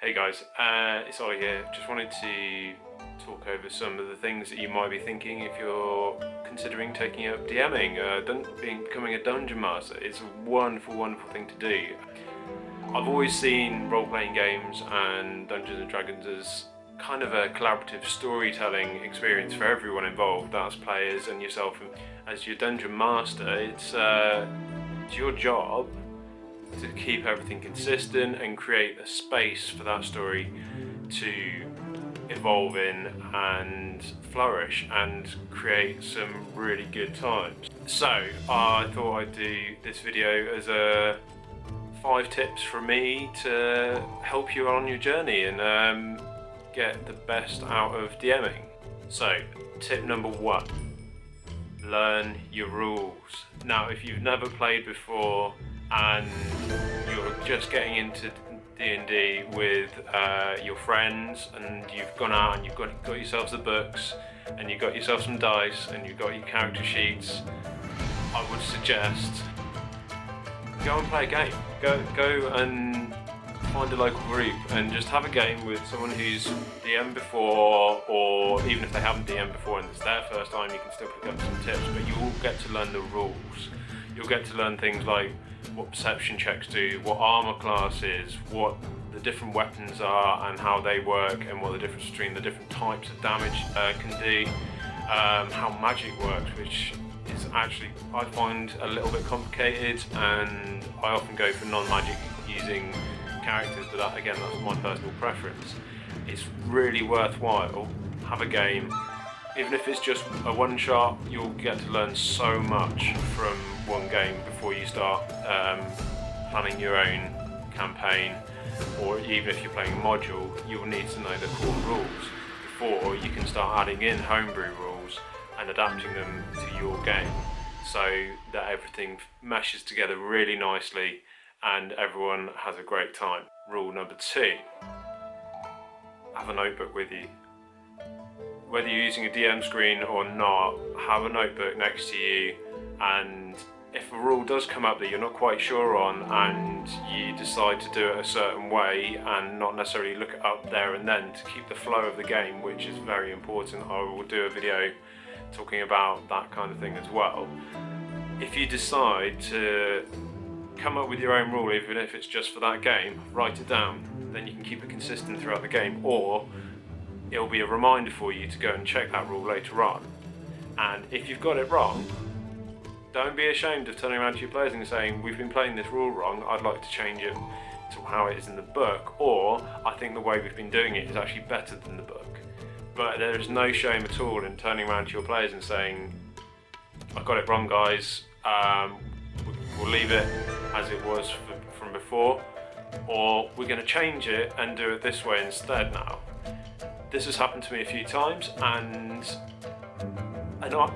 Hey guys, it's Ollie here. Just wanted to talk over some of the things that you might be thinking if you're considering taking up DMing. Becoming a dungeon master. It's a wonderful, wonderful thing to do. I've always seen role-playing games and Dungeons and Dragons as kind of a collaborative storytelling experience for everyone involved. That's players and yourself. As your dungeon master, it's your job to keep everything consistent and create a space for that story to evolve in and flourish and create some really good times. So I thought I'd do this video as a 5 tips from me to help you on your journey and get the best out of DMing. So tip number 1, learn your rules. Now if you've never played before and you're just getting into D&D with your friends and you've gone out and you've got yourselves the books and you've got yourself some dice and you've got your character sheets, I would suggest go and play a game. Go and find a local group and just have a game with someone who's DM'd before, or even if they haven't DM'd before and it's their first time, you can still pick up some tips, but you'll get to learn the rules. You'll get to learn things like what perception checks do, what armor class is, what the different weapons are and how they work, and what the difference between the different types of damage can do, how magic works, which is actually, I find, a little bit complicated, and I often go for non-magic using characters, but that, again, that's my personal preference. It's really worthwhile. Have a game. Even if it's just a one-shot, you'll get to learn so much from one game before you start planning your own campaign, or even if you're playing a module, you'll need to know the core rules before you can start adding in homebrew rules and adapting them to your game so that everything meshes together really nicely and everyone has a great time. Rule number 2, have a notebook with you. Whether you're using a DM screen or not, have a notebook next to you, and if a rule does come up that you're not quite sure on and you decide to do it a certain way and not necessarily look it up there and then to keep the flow of the game, which is very important, I will do a video talking about that kind of thing as well. If you decide to come up with your own rule, even if it's just for that game, write it down, then you can keep it consistent throughout the game, or it'll be a reminder for you to go and check that rule later on. And if you've got it wrong, don't be ashamed of turning around to your players and saying, we've been playing this rule wrong, I'd like to change it to how it is in the book, or I think the way we've been doing it is actually better than the book. But there is no shame at all in turning around to your players and saying, I got it wrong guys, we'll leave it as it was from before, or we're going to change it and do it this way instead now. This has happened to me a few times, and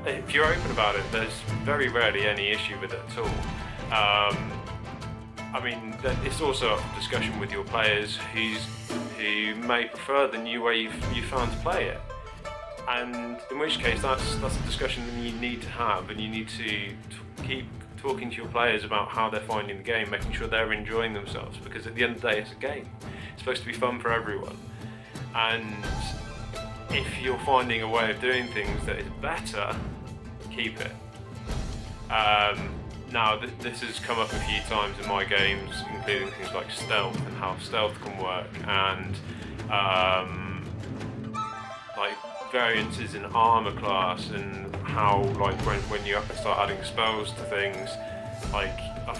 if you're open about it, there's very rarely any issue with it at all. I mean, it's also a discussion with your players who may prefer the new way you found to play it, and in which case that's a discussion that you need to have, and you need to keep talking to your players about how they're finding the game, making sure they're enjoying themselves, because at the end of the day it's a game. It's supposed to be fun for everyone. And if you're finding a way of doing things that is better, keep it. Now this has come up a few times in my games, including things like stealth and how stealth can work, and like variances in armor class, and how like when you start adding spells to things. Like I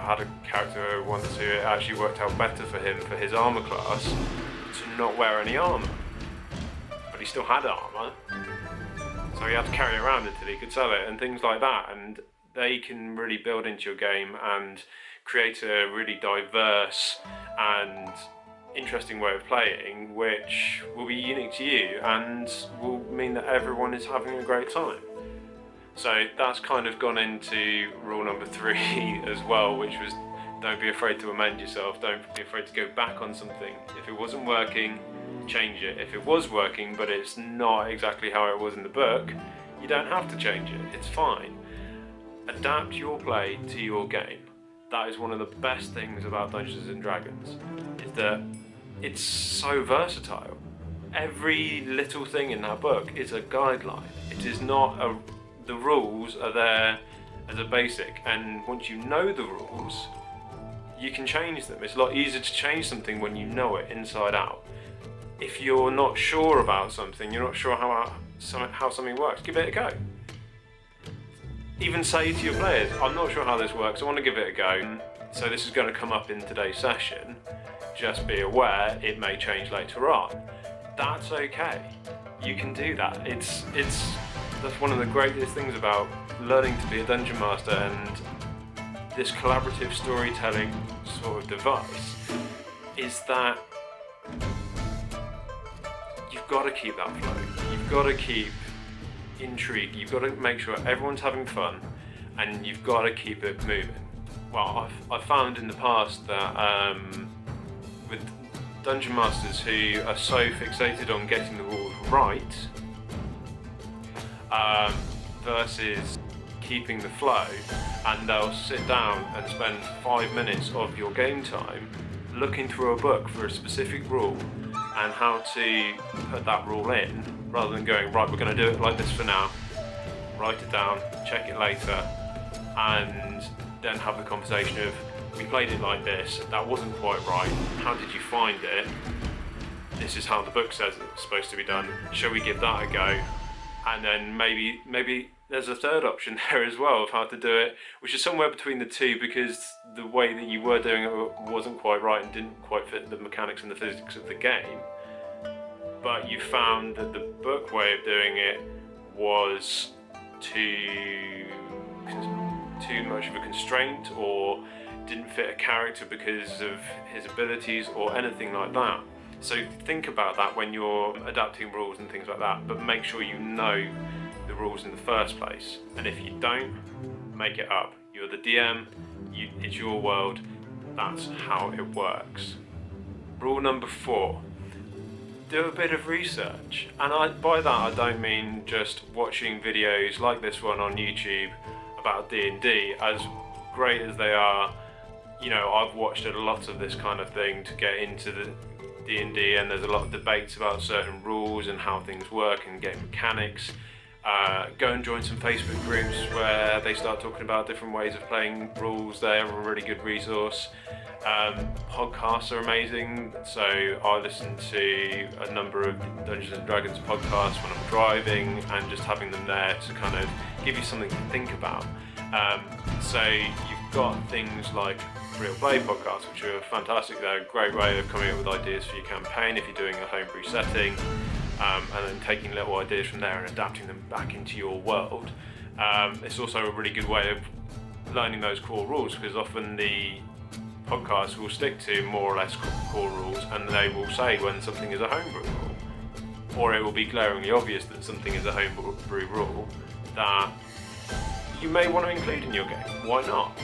had a character once who it actually worked out better for him for his armor class to not wear any armor, but he still had armor, so he had to carry it around until he could sell it, and things like that. And they can really build into your game and create a really diverse and interesting way of playing, which will be unique to you and will mean that everyone is having a great time. So that's kind of gone into rule number 3 as well, which was don't be afraid to amend yourself, don't be afraid to go back on something. If it wasn't working, change it. If it was working but it's not exactly how it was in the book, you don't have to change it, it's fine. Adapt your play to your game. That is one of the best things about Dungeons and Dragons, is that it's so versatile. Every little thing in that book is a guideline. It is not the rules are there as a basic, and once you know the rules, you can change them. It's a lot easier to change something when you know it inside out. If you're not sure about something, you're not sure how something works, give it a go. Even say to your players, I'm not sure how this works, I want to give it a go. So this is going to come up in today's session. Just be aware it may change later on. That's okay. You can do that. That's one of the greatest things about learning to be a dungeon master and this collaborative storytelling sort of device, is that you've got to keep that flow. You've got to keep intrigue. You've got to make sure everyone's having fun, and you've got to keep it moving. Well, I've found in the past that with dungeon masters who are so fixated on getting the rules right versus keeping the flow, and they'll sit down and spend 5 minutes of your game time looking through a book for a specific rule and how to put that rule in, rather than going, right, we're going to do it like this for now, write it down, check it later, and then have the conversation of, we played it like this, that wasn't quite right, how did you find it? This is how the book says it's supposed to be done, shall we give that a go? And then maybe there's a third option there as well of how to do it, which is somewhere between the two, because the way that you were doing it wasn't quite right and didn't quite fit the mechanics and the physics of the game. But you found that the book way of doing it was too much of a constraint, or didn't fit a character because of his abilities or anything like that. So think about that when you're adapting rules and things like that, but make sure you know the rules in the first place. And if you don't, make it up. You're the DM, it's your world, that's how it works. Rule number 4, do a bit of research. And by that I don't mean just watching videos like this one on YouTube about D&D, as great as they are. You know, I've watched a lot of this kind of thing to get into the D&D, and there's a lot of debates about certain rules and how things work and game mechanics. Go and join some Facebook groups where they start talking about different ways of playing rules. They're a really good resource. Podcasts are amazing, so I listen to a number of Dungeons and Dragons podcasts when I'm driving, and just having them there to kind of give you something to think about. So you've got things like Real Play podcasts, which are fantastic. They're a great way of coming up with ideas for your campaign if you're doing a homebrew setting, and then taking little ideas from there and adapting them back into your world. It's also a really good way of learning those core rules, because often the podcasts will stick to more or less core rules, and they will say when something is a homebrew rule, or it will be glaringly obvious that something is a homebrew rule that you may want to include in your game. Why not?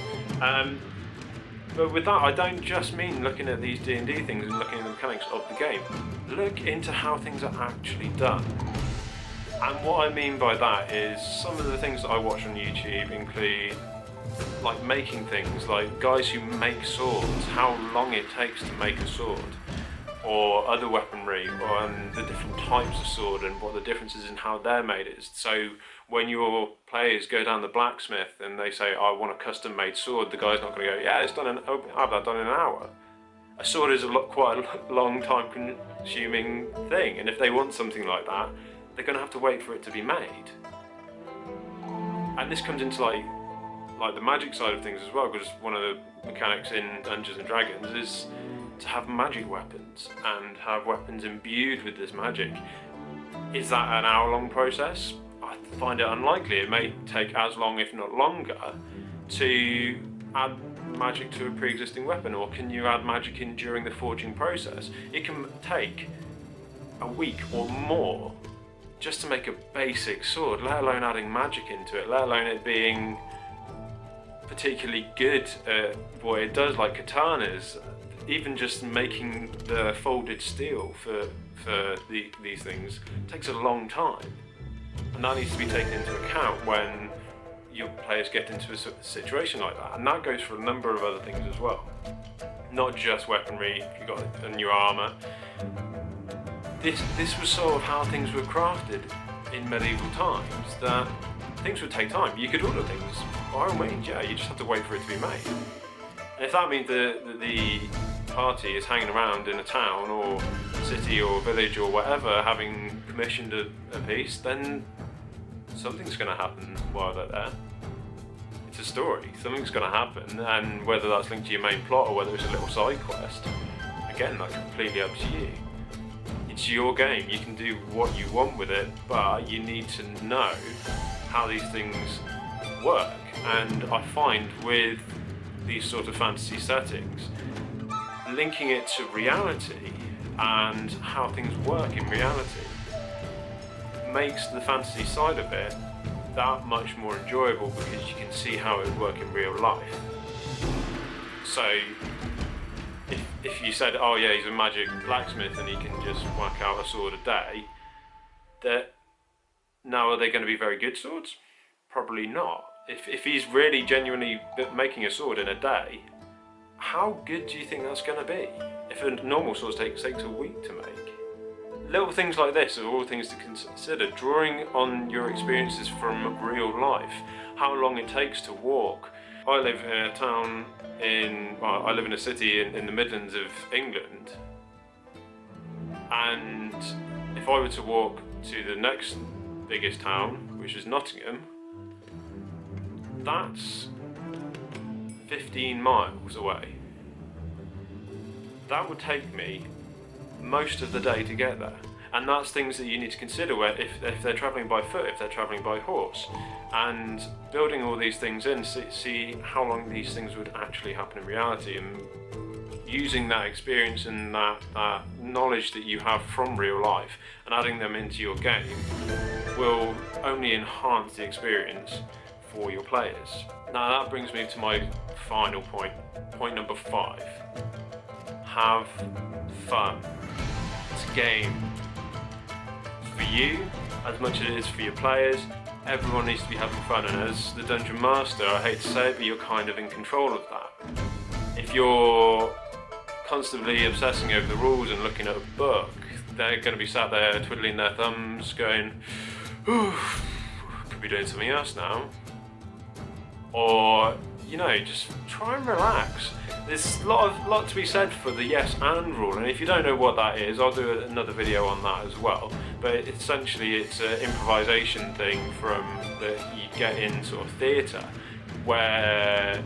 But with that, I don't just mean looking at these D&D things and looking at the mechanics of the game. Look into how things are actually done. And what I mean by that is some of the things that I watch on YouTube include like making things, like guys who make swords, how long it takes to make a sword, or other weaponry, or the different types of sword and what the difference is in how they're made is. So when your players go down the blacksmith and they say, I want a custom made sword, the guy's not going to go, yeah, I'll have that done in an hour. A sword is quite a long time consuming thing, and if they want something like that, they're going to have to wait for it to be made. And this comes into like the magic side of things as well, because one of the mechanics in Dungeons and Dragons is to have magic weapons and have weapons imbued with this magic. Is that an hour-long process? I find it unlikely. It may take as long, if not longer, to add magic to a pre-existing weapon. Or can you add magic in during the forging process? It can take a week or more just to make a basic sword, let alone adding magic into it, let alone it being particularly good at what it does, like katanas. Even just making the folded steel for these things takes a long time, and that needs to be taken into account when your players get into a situation like that, and that goes for a number of other things as well. not just weaponry, if you got a new armour. This was sort of how things were crafted in medieval times, that things would take time. You could order things, by all means, yeah, you just have to wait for it to be made. And if that means that the party is hanging around in a town or city or village or whatever, having commissioned a piece, then something's going to happen while they're there. It's a story, something's going to happen, and whether that's linked to your main plot or whether it's a little side quest, again, that's completely up to you. It's your game, you can do what you want with it, but you need to know how these things work. And I find with these sort of fantasy settings, linking it to reality and how things work in reality makes the fantasy side of it that much more enjoyable, because you can see how it would work in real life. So if you said, oh yeah, he's a magic blacksmith and he can just whack out a sword a day, that now are they going to be very good swords? Probably not. If he's really genuinely making a sword in a day, how good do you think that's going to be? If a normal sword takes a week to make. Little things like this are all things to consider. Drawing on your experiences from real life, how long it takes to walk. I live in a town I live in a city in the Midlands of England, and if I were to walk to the next biggest town, which is Nottingham, that's 15 miles away. That would take me most of the day to get there. And that's things that you need to consider where if they're travelling by foot, if they're travelling by horse, and building all these things in, see how long these things would actually happen in reality, and using that experience and that knowledge that you have from real life and adding them into your game will only enhance the experience for your players. Now that brings me to my final point number 5. Have fun. It's a game. For you, as much as it is for your players, everyone needs to be having fun, and as the Dungeon Master, I hate to say it, but you're kind of in control of that. If you're constantly obsessing over the rules and looking at a book, they're going to be sat there twiddling their thumbs going, ooh, could be doing something else now. Or, just try and relax. There's a lot to be said for the yes and rule, and if you don't know what that is, I'll do another video on that as well. But essentially it's an improvisation thing that you get in sort of theatre, where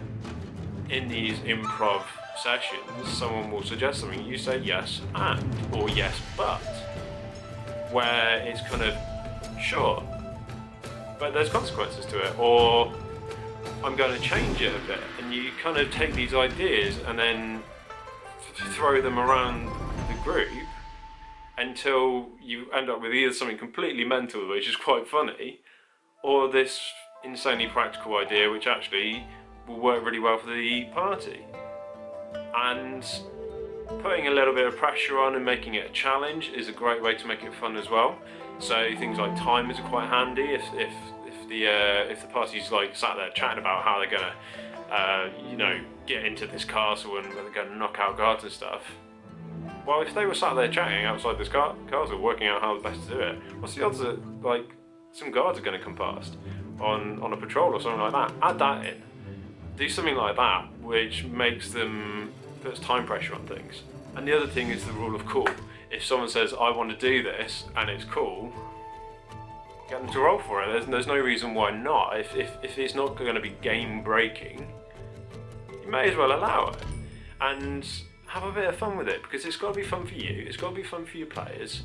in these improv sessions someone will suggest something, you say yes and, or yes but, where it's kind of sure, but there's consequences to it, or I'm going to change it a bit, and you kind of take these ideas and then throw them around the group until you end up with either something completely mental, which is quite funny, or this insanely practical idea which actually will work really well for the party. And putting a little bit of pressure on and making it a challenge is a great way to make it fun as well. So things like timers are quite handy. If the party's like sat there chatting about how they're gonna get into this castle and they're gonna knock out guards and stuff, well, if they were sat there chatting outside this castle working out how best to do it, what's the odds that some guards are going to come past on a patrol or something like that? Add that in. Do something like that which puts time pressure on things. And the other thing is the rule of cool. If someone says, I want to do this and it's cool, get them to roll for it. There's no reason why not. If it's not going to be game breaking, you may as well allow it and have a bit of fun with it, because it's got to be fun for you, it's got to be fun for your players.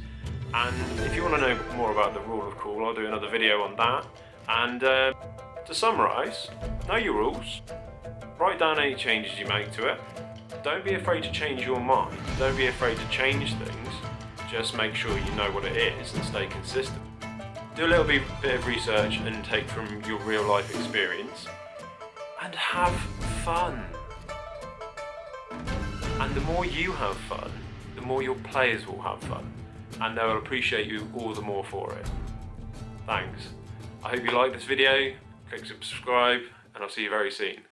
And if you want to know more about the rule of cool, I'll do another video on that. And to summarise, know your rules, write down any changes you make to it, don't be afraid to change your mind, don't be afraid to change things, just make sure you know what it is and stay consistent. Do a little bit of research and take from your real life experience, and have fun. And the more you have fun, the more your players will have fun, and they will appreciate you all the more for it. Thanks. I hope you liked this video, click subscribe, and I'll see you very soon.